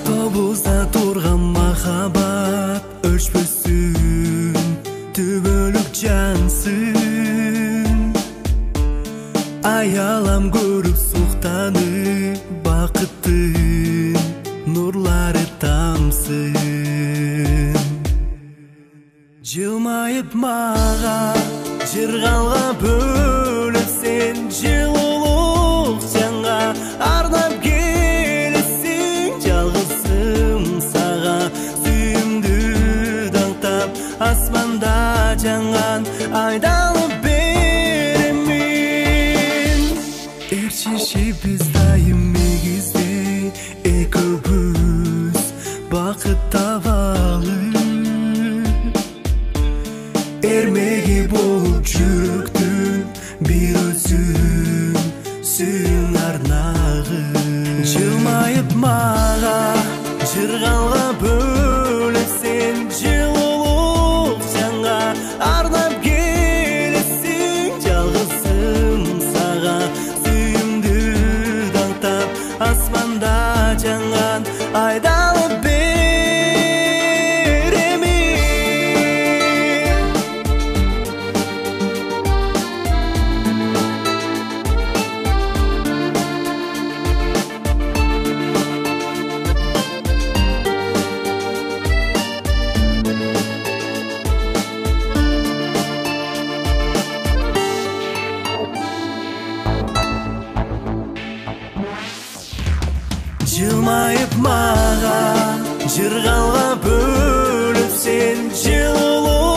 Тобузда турган махабат өчпөсүн түбөлүк жансың. Аялам көрүп суктанып бакыттын нурлары тамсын. Жылмайып мага жыргалга бөлүп сен жылуулук жаңа арнап келесиң. Жалгызым сага сүйүмдү даңктап асманда жаңган айдалып беремин. Эрчишибиз дайым негизде экөөбүз бакыт табалы. Эрмеги болуп жүрөктүн бир өзүң сүйүң арнагы. Жылмайып мага жыргалга бөлүп сен жылуулук жаңа арнап келесиң. Жалгызым сага сүйүмдү даңктап асманда жаңган айдалып Жылмайып мага жыргалга бөлүп сен жылуулук